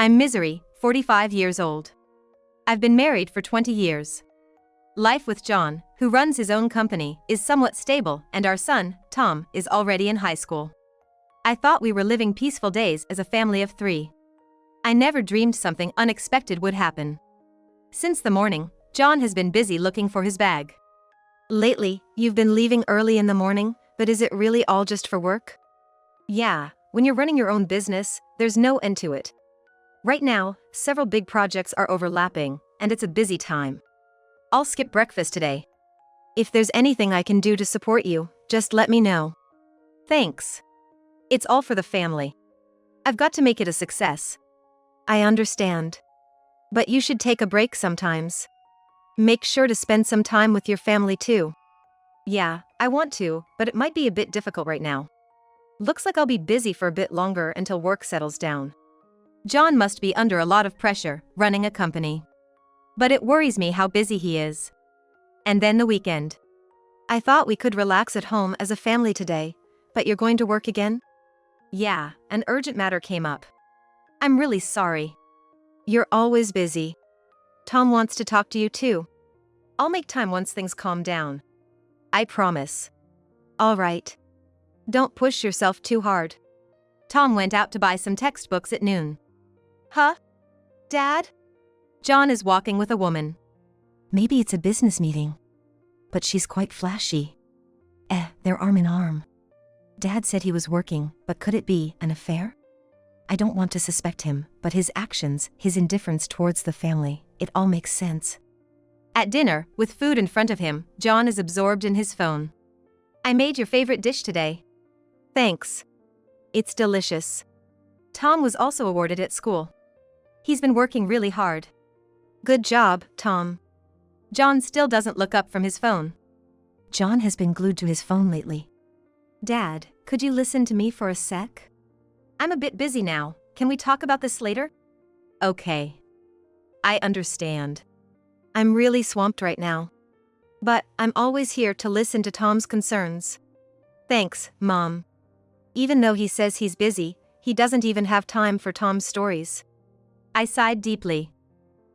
I'm Misery, 45 years old. I've been married for 20 years. Life with John, who runs his own company, is somewhat stable, and our son, Tom, is already in high school. I thought we were living peaceful days as a family of 3. I never dreamed something unexpected would happen. Since the morning, John has been busy looking for his bag. Lately, you've been leaving early in the morning, but is it really all just for work? Yeah, when you're running your own business, there's no end to it. Right now, several big projects are overlapping, and it's a busy time. I'll skip breakfast today. If there's anything I can do to support you, just let me know. Thanks. It's all for the family. I've got to make it a success. I understand. But you should take a break sometimes. Make sure to spend some time with your family too. Yeah, I want to, but it might be a bit difficult right now. Looks like I'll be busy for a bit longer until work settles down. John must be under a lot of pressure, running a company. But it worries me how busy he is. And then the weekend. I thought we could relax at home as a family today, but you're going to work again? Yeah, an urgent matter came up. I'm really sorry. You're always busy. Tom wants to talk to you too. I'll make time once things calm down. I promise. All right. Don't push yourself too hard. Tom went out to buy some textbooks at noon. Huh? Dad? John is walking with a woman. Maybe it's a business meeting. But she's quite flashy. They're arm in arm. Dad said he was working, but could it be an affair? I don't want to suspect him, but his actions, his indifference towards the family, it all makes sense. At dinner, with food in front of him, John is absorbed in his phone. I made your favorite dish today. Thanks. It's delicious. Tom was also awarded at school. He's been working really hard. Good job, Tom. John still doesn't look up from his phone. John has been glued to his phone lately. Dad, could you listen to me for a sec? I'm a bit busy now. Can we talk about this later? Okay. I understand. I'm really swamped right now. But I'm always here to listen to Tom's concerns. Thanks, Mom. Even though he says he's busy, he doesn't even have time for Tom's stories. I sighed deeply.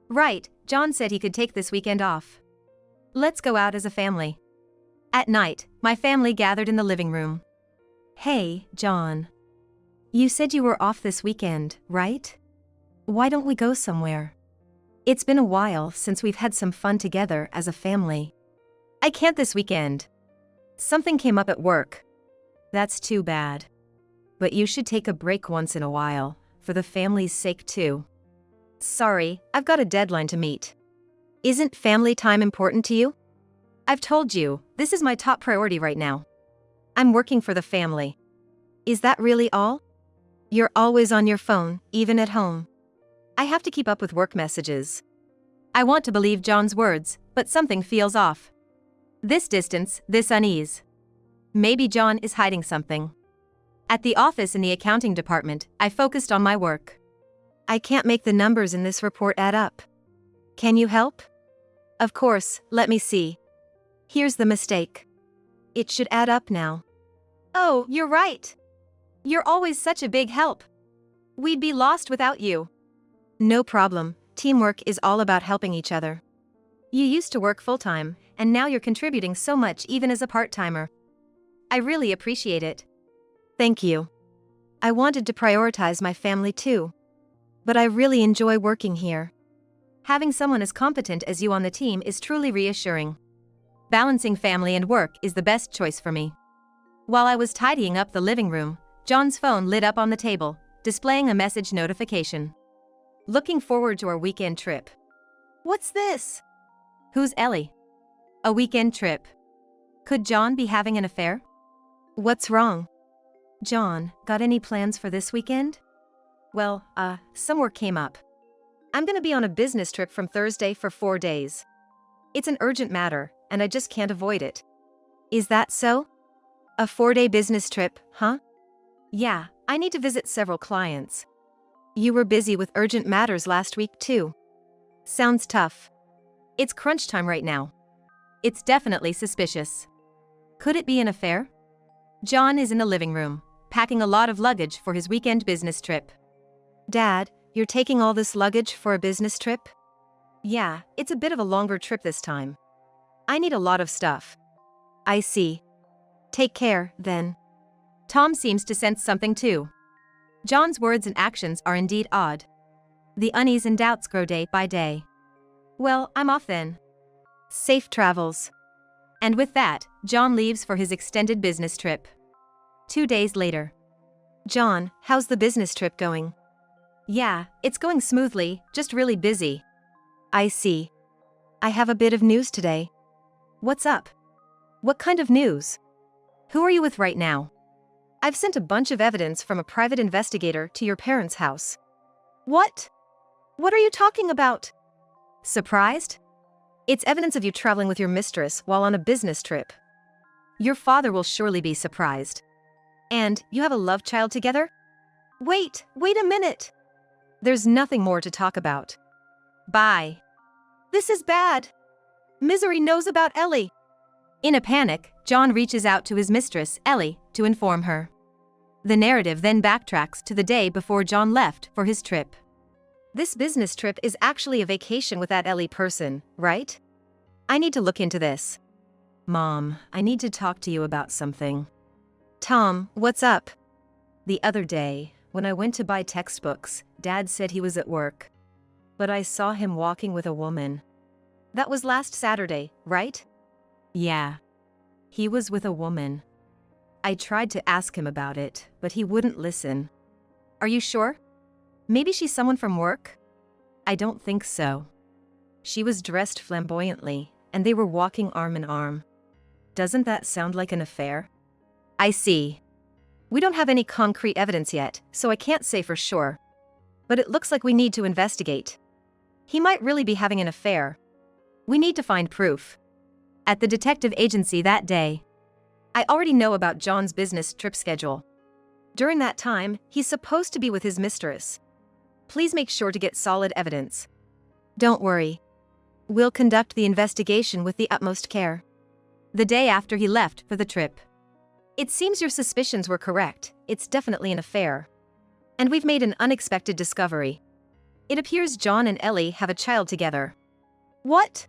Right, John said he could take this weekend off. Let's go out as a family. At night, my family gathered in the living room. Hey, John. You said you were off this weekend, right? Why don't we go somewhere? It's been a while since we've had some fun together as a family. I can't this weekend. Something came up at work. That's too bad. But you should take a break once in a while, for the family's sake too. Sorry, I've got a deadline to meet. Isn't family time important to you? I've told you, this is my top priority right now. I'm working for the family. Is that really all? You're always on your phone, even at home. I have to keep up with work messages. I want to believe John's words, but something feels off. This distance, this unease. Maybe John is hiding something. At the office in the accounting department, I focused on my work. I can't make the numbers in this report add up. Can you help? Of course, let me see. Here's the mistake. It should add up now. Oh, you're right. You're always such a big help. We'd be lost without you. No problem. Teamwork is all about helping each other. You used to work full-time, and now you're contributing so much even as a part-timer. I really appreciate it. Thank you. I wanted to prioritize my family too. But I really enjoy working here. Having someone as competent as you on the team is truly reassuring. Balancing family and work is the best choice for me. While I was tidying up the living room, John's phone lit up on the table, displaying a message notification. Looking forward to our weekend trip. What's this? Who's Ellie? A weekend trip. Could John be having an affair? What's wrong? John, got any plans for this weekend? Well, some work came up. I'm gonna be on a business trip from Thursday for 4 days. It's an urgent matter, and I just can't avoid it. Is that so? A 4-day business trip, huh? Yeah, I need to visit several clients. You were busy with urgent matters last week too. Sounds tough. It's crunch time right now. It's definitely suspicious. Could it be an affair? John is in the living room, packing a lot of luggage for his weekend business trip. Dad, you're taking all this luggage for a business trip? Yeah, it's a bit of a longer trip this time. I need a lot of stuff. I see. Take care, then. Tom seems to sense something too. John's words and actions are indeed odd. The unease and doubts grow day by day. Well, I'm off then. Safe travels. And with that, John leaves for his extended business trip. 2 days later. John, how's the business trip going? Yeah, it's going smoothly, just really busy. I see. I have a bit of news today. What's up? What kind of news? Who are you with right now? I've sent a bunch of evidence from a private investigator to your parents' house. What? What are you talking about? Surprised? It's evidence of you traveling with your mistress while on a business trip. Your father will surely be surprised. And you have a love child together? Wait a minute. There's nothing more to talk about. Bye. This is bad. Misery knows about Ellie. In a panic, John reaches out to his mistress, Ellie, to inform her. The narrative then backtracks to the day before John left for his trip. This business trip is actually a vacation with that Ellie person, right? I need to look into this. Mom, I need to talk to you about something. Tom, what's up? The other day, when I went to buy textbooks, Dad said he was at work. But I saw him walking with a woman. That was last Saturday, right? Yeah. He was with a woman. I tried to ask him about it, but he wouldn't listen. Are you sure? Maybe she's someone from work? I don't think so. She was dressed flamboyantly, and they were walking arm in arm. Doesn't that sound like an affair? I see. We don't have any concrete evidence yet, so I can't say for sure. But it looks like we need to investigate. He might really be having an affair. We need to find proof. At the detective agency that day, I already know about John's business trip schedule. During that time, he's supposed to be with his mistress. Please make sure to get solid evidence. Don't worry. We'll conduct the investigation with the utmost care. The day after he left for the trip. It seems your suspicions were correct. It's definitely an affair. And we've made an unexpected discovery. It appears John and Ellie have a child together. What?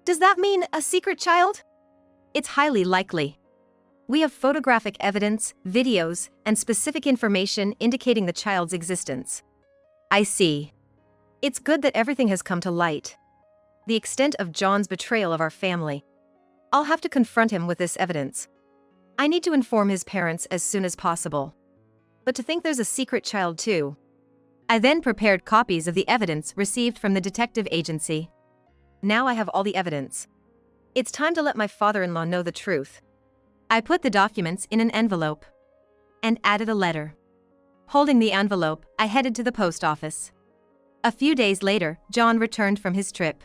Does that mean a secret child? It's highly likely. We have photographic evidence, videos, and specific information indicating the child's existence. I see. It's good that everything has come to light. The extent of John's betrayal of our family. I'll have to confront him with this evidence. I need to inform his parents as soon as possible. But to think there's a secret child too. I then prepared copies of the evidence received from the detective agency. Now I have all the evidence. It's time to let my father-in-law know the truth. I put the documents in an envelope and added a letter. Holding the envelope, I headed to the post office. A few days later, John returned from his trip.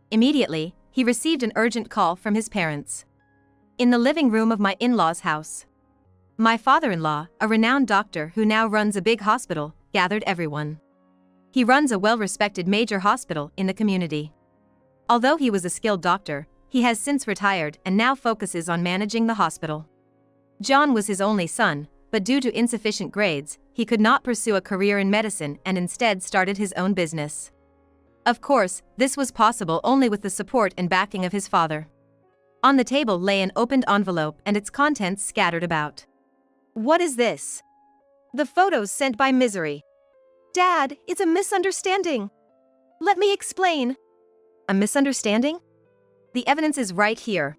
Immediately, he received an urgent call from his parents. In the living room of my in-laws' house. My father-in-law, a renowned doctor who now runs a big hospital, gathered everyone. He runs a well-respected major hospital in the community. Although he was a skilled doctor, he has since retired and now focuses on managing the hospital. John was his only son, but due to insufficient grades, he could not pursue a career in medicine and instead started his own business. Of course, this was possible only with the support and backing of his father. On the table lay an opened envelope and its contents scattered about. What is this? The photos sent by Misery. Dad, it's a misunderstanding. Let me explain. A misunderstanding? The evidence is right here.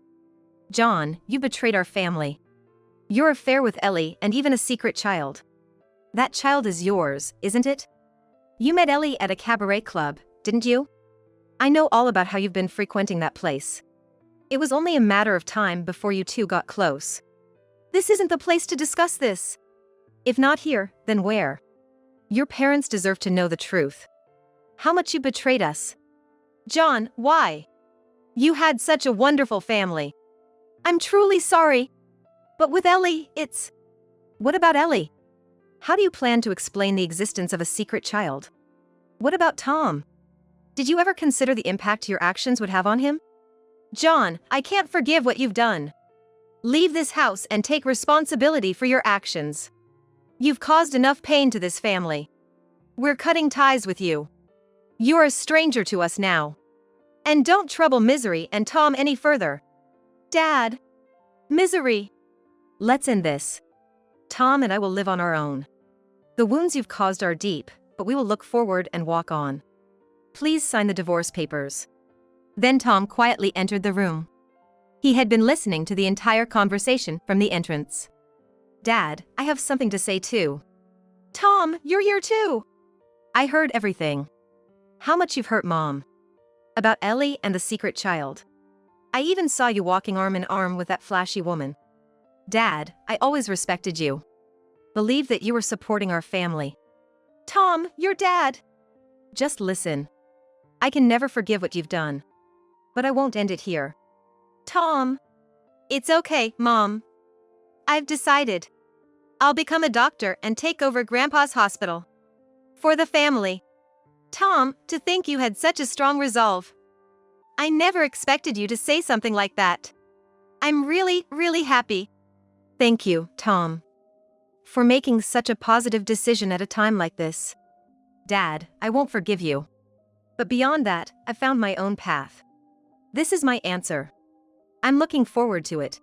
John, you betrayed our family. Your affair with Ellie and even a secret child. That child is yours, isn't it? You met Ellie at a cabaret club, didn't you? I know all about how you've been frequenting that place. It was only a matter of time before you two got close. This isn't the place to discuss this. If not here, then where? Your parents deserve to know the truth. How much you betrayed us. John, why? You had such a wonderful family. I'm truly sorry. But with Ellie, it's... What about Ellie? How do you plan to explain the existence of a secret child? What about Tom? Did you ever consider the impact your actions would have on him? John, I can't forgive what you've done. Leave this house and take responsibility for your actions. You've caused enough pain to this family. We're cutting ties with you. You're a stranger to us now. And don't trouble Misery and Tom any further. Dad. Misery. Let's end this. Tom and I will live on our own. The wounds you've caused are deep, but we will look forward and walk on. Please sign the divorce papers. Then Tom quietly entered the room. He had been listening to the entire conversation from the entrance. Dad, I have something to say too. Tom, you're here too. I heard everything. How much you've hurt Mom. About Ellie and the secret child. I even saw you walking arm in arm with that flashy woman. Dad, I always respected you. Believed that you were supporting our family. Tom, your dad. Just listen. I can never forgive what you've done. But I won't end it here. Tom. It's okay, Mom. I've decided. I'll become a doctor and take over Grandpa's hospital. For the family. Tom, to think you had such a strong resolve. I never expected you to say something like that. I'm really, really happy. Thank you, Tom. For making such a positive decision at a time like this. Dad, I won't forgive you. But beyond that, I found my own path. This is my answer. I'm looking forward to it.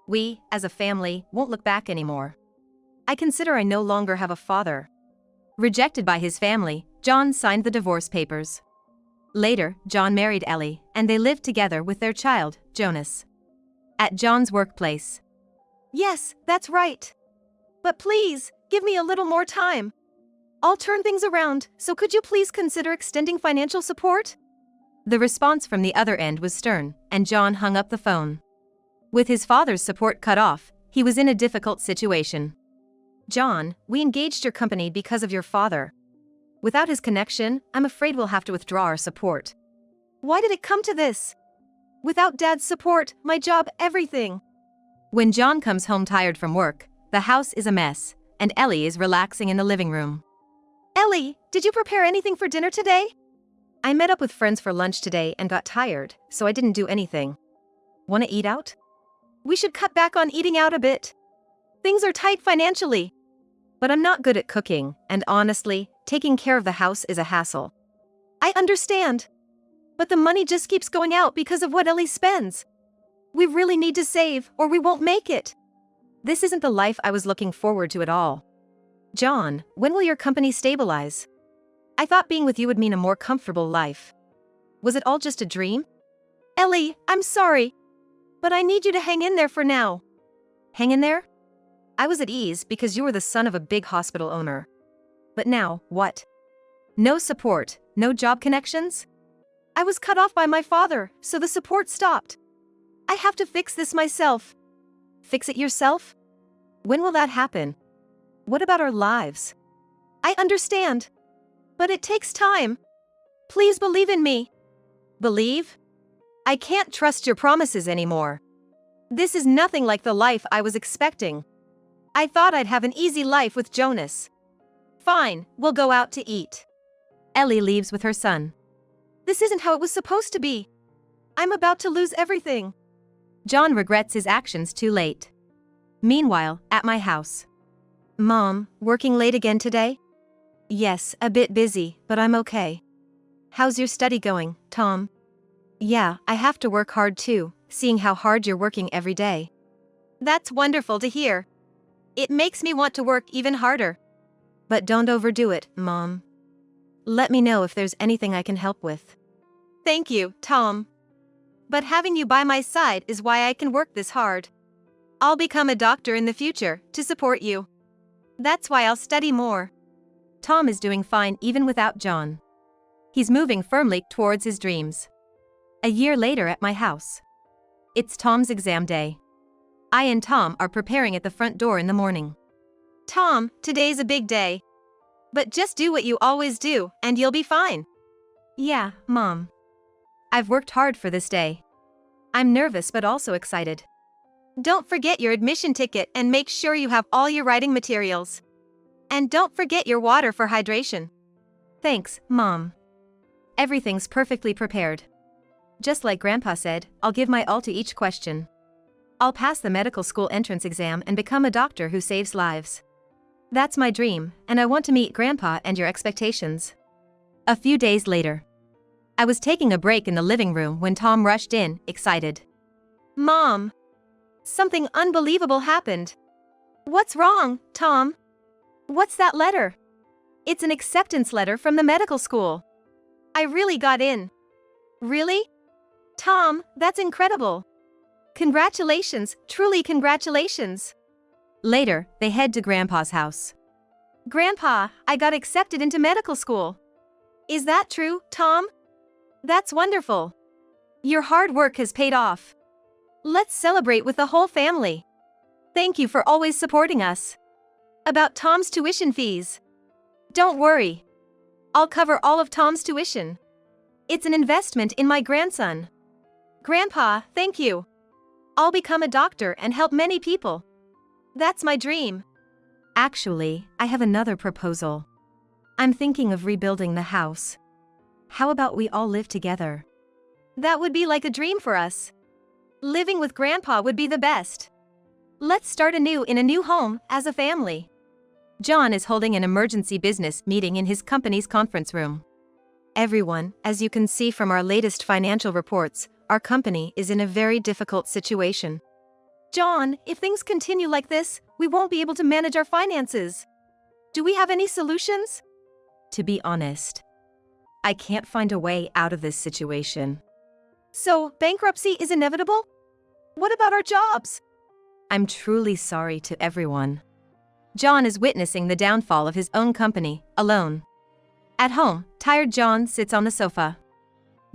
We, as a family, won't look back anymore. I consider I no longer have a father. Rejected by his family, John signed the divorce papers. Later, John married Ellie, and they lived together with their child, Jonas. At John's workplace. Yes, that's right. But please, give me a little more time. I'll turn things around, so could you please consider extending financial support? The response from the other end was stern, and John hung up the phone. With his father's support cut off, he was in a difficult situation. John, we engaged your company because of your father. Without his connection, I'm afraid we'll have to withdraw our support. Why did it come to this? Without Dad's support, my job, everything. When John comes home tired from work, the house is a mess, and Ellie is relaxing in the living room. Ellie, did you prepare anything for dinner today? I met up with friends for lunch today and got tired, so I didn't do anything. Wanna eat out? We should cut back on eating out a bit. Things are tight financially. But I'm not good at cooking, and honestly, taking care of the house is a hassle. I understand. But the money just keeps going out because of what Ellie spends. We really need to save, or we won't make it. This isn't the life I was looking forward to at all. John, when will your company stabilize? I thought being with you would mean a more comfortable life. Was it all just a dream? Ellie, I'm sorry. But I need you to hang in there for now. Hang in there? I was at ease because you were the son of a big hospital owner. But now, what? No support, no job connections? I was cut off by my father, so the support stopped. I have to fix this myself. Fix it yourself? When will that happen? What about our lives? I understand. But it takes time. Please believe in me. Believe? I can't trust your promises anymore. This is nothing like the life I was expecting. I thought I'd have an easy life with Jonas. Fine, we'll go out to eat. Ellie leaves with her son. This isn't how it was supposed to be. I'm about to lose everything. John regrets his actions too late. Meanwhile, at my house. Mom, working late again today? Yes, a bit busy, but I'm okay. How's your study going, Tom? Yeah, I have to work hard too, seeing how hard you're working every day. That's wonderful to hear. It makes me want to work even harder. But don't overdo it, Mom. Let me know if there's anything I can help with. Thank you, Tom. But having you by my side is why I can work this hard. I'll become a doctor in the future to support you. That's why I'll study more. Tom is doing fine even without John. He's moving firmly towards his dreams. A year later at my house. It's Tom's exam day. I and Tom are preparing at the front door in the morning. Tom, today's a big day. But just do what you always do, and you'll be fine. Yeah, Mom. I've worked hard for this day. I'm nervous but also excited. Don't forget your admission ticket and make sure you have all your writing materials. And don't forget your water for hydration. Thanks, Mom. Everything's perfectly prepared. Just like Grandpa said, I'll give my all to each question. I'll pass the medical school entrance exam and become a doctor who saves lives. That's my dream, and I want to meet Grandpa and your expectations. A few days later, I was taking a break in the living room when Tom rushed in, excited. Mom! Something unbelievable happened. What's wrong, Tom? What's that letter? It's an acceptance letter from the medical school. I really got in. Really? Tom, that's incredible. Congratulations, truly congratulations. Later, they head to Grandpa's house. Grandpa, I got accepted into medical school. Is that true, Tom? That's wonderful. Your hard work has paid off. Let's celebrate with the whole family. Thank you for always supporting us. About Tom's tuition fees. Don't worry. I'll cover all of Tom's tuition. It's an investment in my grandson. Grandpa, thank you. I'll become a doctor and help many people. That's my dream. Actually, I have another proposal. I'm thinking of rebuilding the house. How about we all live together? That would be like a dream for us. Living with Grandpa would be the best. Let's start anew in a new home as a family. John is holding an emergency business meeting in his company's conference room. Everyone, as you can see from our latest financial reports, our company is in a very difficult situation. John, if things continue like this, we won't be able to manage our finances. Do we have any solutions? To be honest, I can't find a way out of this situation. So, bankruptcy is inevitable? What about our jobs? I'm truly sorry to everyone. John is witnessing the downfall of his own company, alone. At home, tired John sits on the sofa.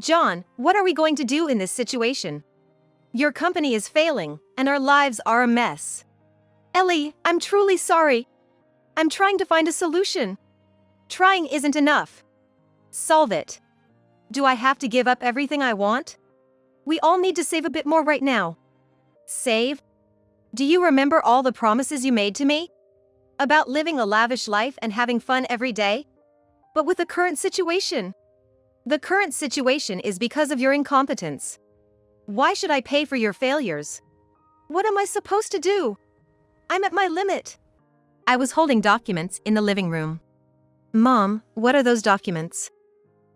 John, what are we going to do in this situation? Your company is failing, and our lives are a mess. Ellie, I'm truly sorry. I'm trying to find a solution. Trying isn't enough. Solve it. Do I have to give up everything I want? We all need to save a bit more right now. Save? Do you remember all the promises you made to me? About living a lavish life and having fun every day? But with the current situation. The current situation is because of your incompetence. Why should I pay for your failures? What am I supposed to do? I'm at my limit. I was holding documents in the living room. Mom, what are those documents?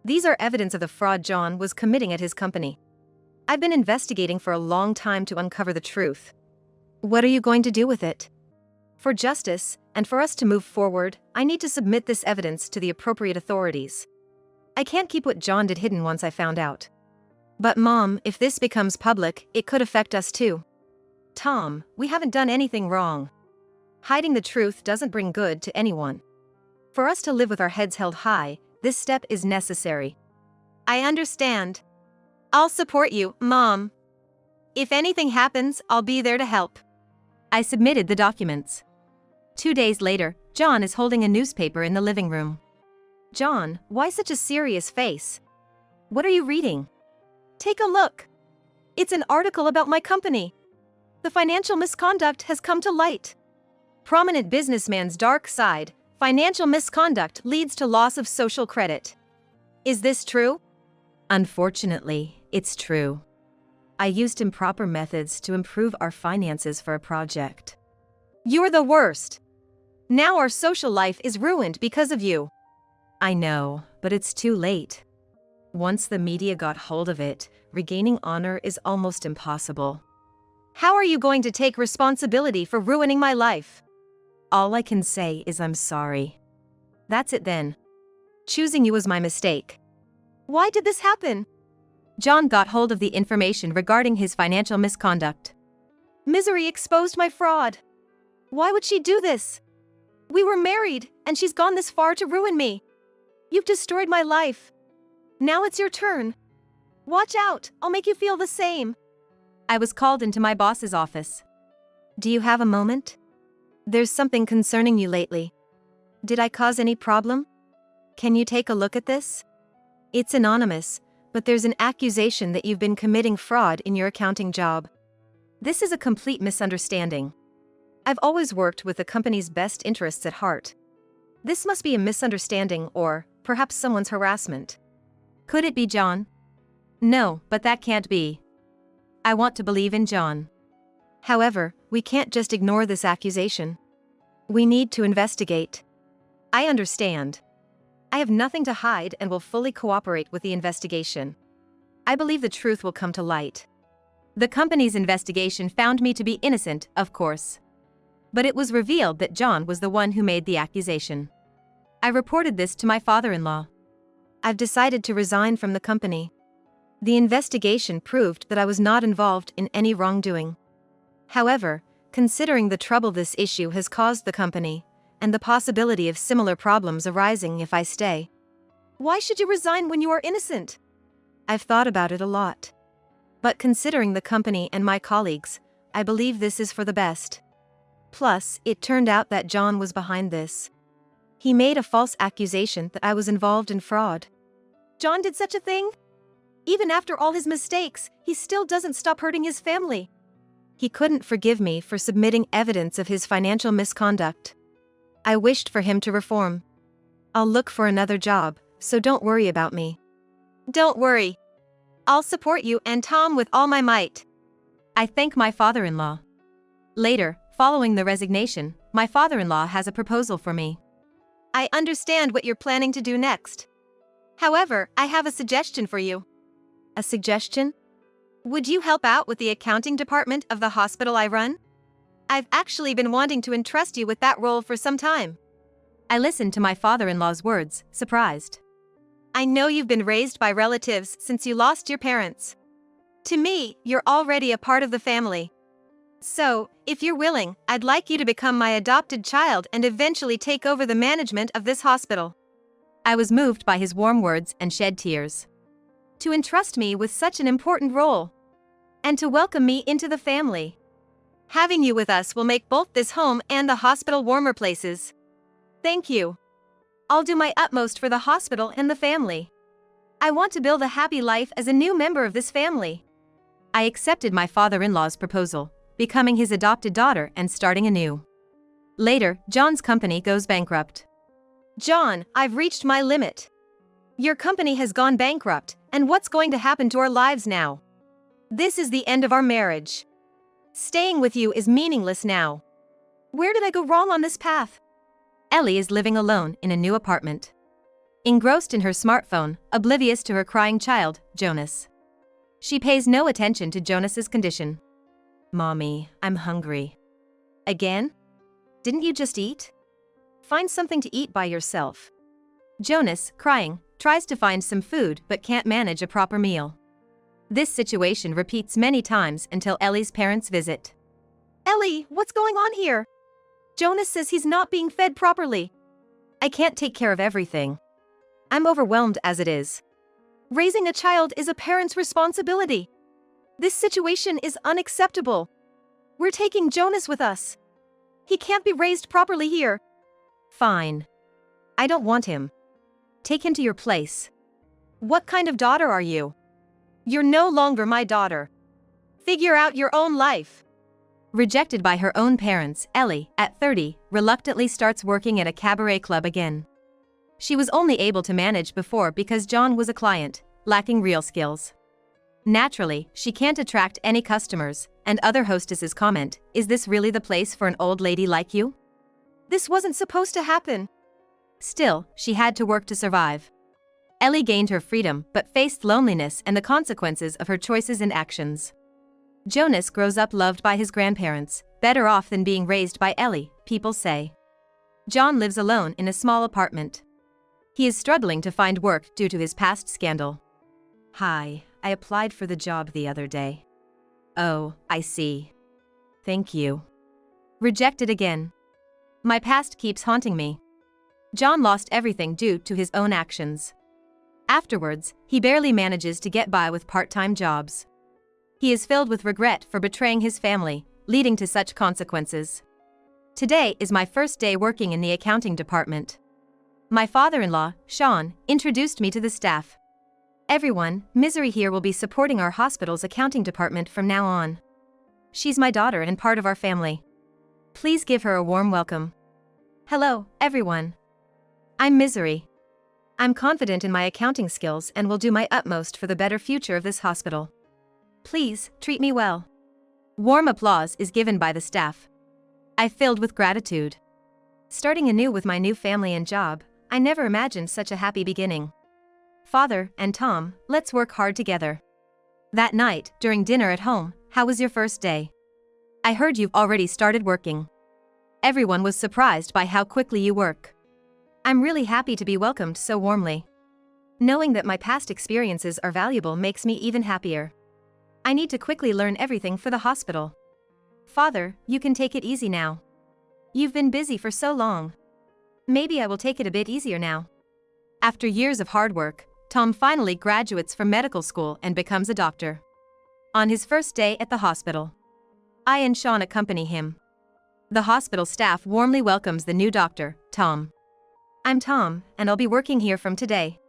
These are evidence of the fraud John was committing at his company. I've been investigating for a long time to uncover the truth. What are you going to do with it? For justice, and for us to move forward, I need to submit this evidence to the appropriate authorities. I can't keep what John did hidden once I found out. But Mom, if this becomes public, it could affect us too. Tom, we haven't done anything wrong. Hiding the truth doesn't bring good to anyone. For us to live with our heads held high, this step is necessary. I understand. I'll support you, Mom. If anything happens, I'll be there to help. I submitted the documents. 2 days later, John is holding a newspaper in the living room. John, why such a serious face? What are you reading? Take a look. It's an article about my company. The financial misconduct has come to light. Prominent businessman's dark side, financial misconduct leads to loss of social credit. Is this true? Unfortunately, it's true. I used improper methods to improve our finances for a project. You're the worst. Now our social life is ruined because of you. I know, but it's too late. Once the media got hold of it, regaining honor is almost impossible. How are you going to take responsibility for ruining my life? All I can say is I'm sorry. That's it then. Choosing you was my mistake. Why did this happen? John got hold of the information regarding his financial misconduct. Misery exposed my fraud. Why would she do this? We were married, and she's gone this far to ruin me. You've destroyed my life. Now it's your turn. Watch out, I'll make you feel the same. I was called into my boss's office. Do you have a moment? There's something concerning you lately. Did I cause any problem? Can you take a look at this? It's anonymous, but there's an accusation that you've been committing fraud in your accounting job. This is a complete misunderstanding. I've always worked with the company's best interests at heart. This must be a misunderstanding or, perhaps someone's harassment. Could it be John? No, but that can't be. I want to believe in John. However, we can't just ignore this accusation. We need to investigate. I understand. I have nothing to hide and will fully cooperate with the investigation. I believe the truth will come to light. The company's investigation found me to be innocent, of course. But it was revealed that John was the one who made the accusation. I reported this to my father-in-law. I've decided to resign from the company. The investigation proved that I was not involved in any wrongdoing. However, considering the trouble this issue has caused the company, and the possibility of similar problems arising if I stay. Why should you resign when you are innocent? I've thought about it a lot. But considering the company and my colleagues, I believe this is for the best. Plus, it turned out that John was behind this. He made a false accusation that I was involved in fraud. John did such a thing? Even after all his mistakes, he still doesn't stop hurting his family. He couldn't forgive me for submitting evidence of his financial misconduct. I wished for him to reform. I'll look for another job, so don't worry about me. Don't worry. I'll support you and Tom with all my might. I thank my father-in-law. Later, following the resignation, my father-in-law has a proposal for me. I understand what you're planning to do next. However, I have a suggestion for you. A suggestion? Would you help out with the accounting department of the hospital I run? I've actually been wanting to entrust you with that role for some time. I listened to my father-in-law's words, surprised. I know you've been raised by relatives since you lost your parents. To me, you're already a part of the family. So, if you're willing, I'd like you to become my adopted child and eventually take over the management of this hospital. I was moved by his warm words and shed tears. To entrust me with such an important role. And to welcome me into the family. Having you with us will make both this home and the hospital warmer places. Thank you. I'll do my utmost for the hospital and the family. I want to build a happy life as a new member of this family. I accepted my father-in-law's proposal, becoming his adopted daughter and starting anew. Later, John's company goes bankrupt. John, I've reached my limit. Your company has gone bankrupt, and what's going to happen to our lives now? This is the end of our marriage. Staying with you is meaningless now. Where did I go wrong on this path? Ellie is living alone in a new apartment. Engrossed in her smartphone, oblivious to her crying child, Jonas. She pays no attention to Jonas's condition. Mommy, I'm hungry. Again? Didn't you just eat? Find something to eat by yourself. Jonas, crying, tries to find some food but can't manage a proper meal. This situation repeats many times until Ellie's parents visit. Ellie, what's going on here? Jonas says he's not being fed properly. I can't take care of everything. I'm overwhelmed as it is. Raising a child is a parent's responsibility. This situation is unacceptable. We're taking Jonas with us. He can't be raised properly here. Fine. I don't want him. Take him to your place. What kind of daughter are you? You're no longer my daughter. Figure out your own life. Rejected by her own parents, Ellie, at 30, reluctantly starts working at a cabaret club again. She was only able to manage before because John was a client, lacking real skills. Naturally, she can't attract any customers, and other hostesses comment, "Is this really the place for an old lady like you? This wasn't supposed to happen." Still, she had to work to survive. Ellie gained her freedom but faced loneliness and the consequences of her choices and actions. Jonas grows up loved by his grandparents, better off than being raised by Ellie, people say. John lives alone in a small apartment. He is struggling to find work due to his past scandal. Hi, I applied for the job the other day. Oh, I see. Thank you. Rejected again. My past keeps haunting me. John lost everything due to his own actions. Afterwards, he barely manages to get by with part-time jobs. He is filled with regret for betraying his family, leading to such consequences. Today is my first day working in the accounting department. My father-in-law, Sean, introduced me to the staff. Everyone, Misery here will be supporting our hospital's accounting department from now on. She's my daughter and part of our family. Please give her a warm welcome. Hello, everyone. I'm Misery. I'm confident in my accounting skills and will do my utmost for the better future of this hospital. Please, treat me well. Warm applause is given by the staff. I filled with gratitude. Starting anew with my new family and job, I never imagined such a happy beginning. Father and Tom, let's work hard together. That night, during dinner at home, how was your first day? I heard you've already started working. Everyone was surprised by how quickly you work. I'm really happy to be welcomed so warmly. Knowing that my past experiences are valuable makes me even happier. I need to quickly learn everything for the hospital. Father, you can take it easy now. You've been busy for so long. Maybe I will take it a bit easier now. After years of hard work, Tom finally graduates from medical school and becomes a doctor. On his first day at the hospital, I and Sean accompany him. The hospital staff warmly welcomes the new doctor, Tom. I'm Tom, and I'll be working here from today.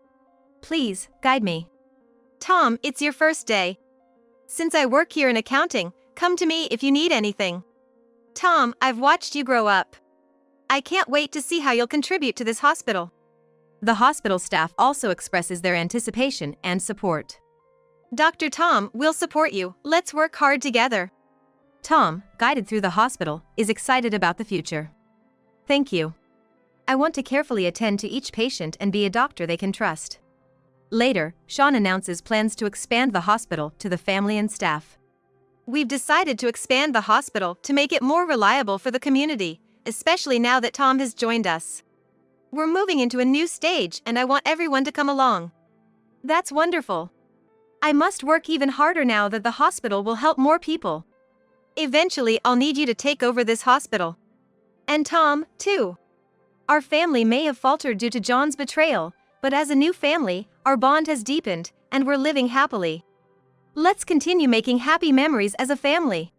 Please, guide me. Tom, it's your first day. Since I work here in accounting, come to me if you need anything. Tom, I've watched you grow up. I can't wait to see how you'll contribute to this hospital. The hospital staff also expresses their anticipation and support. Dr. Tom, we'll support you. Let's work hard together. Tom, guided through the hospital, is excited about the future. Thank you. I want to carefully attend to each patient and be a doctor they can trust. Later, Sean announces plans to expand the hospital to the family and staff. We've decided to expand the hospital to make it more reliable for the community, especially now that Tom has joined us. We're moving into a new stage and I want everyone to come along. That's wonderful. I must work even harder now that the hospital will help more people. Eventually, I'll need you to take over this hospital. And Tom, too. Our family may have faltered due to John's betrayal, but as a new family, our bond has deepened, and we're living happily. Let's continue making happy memories as a family.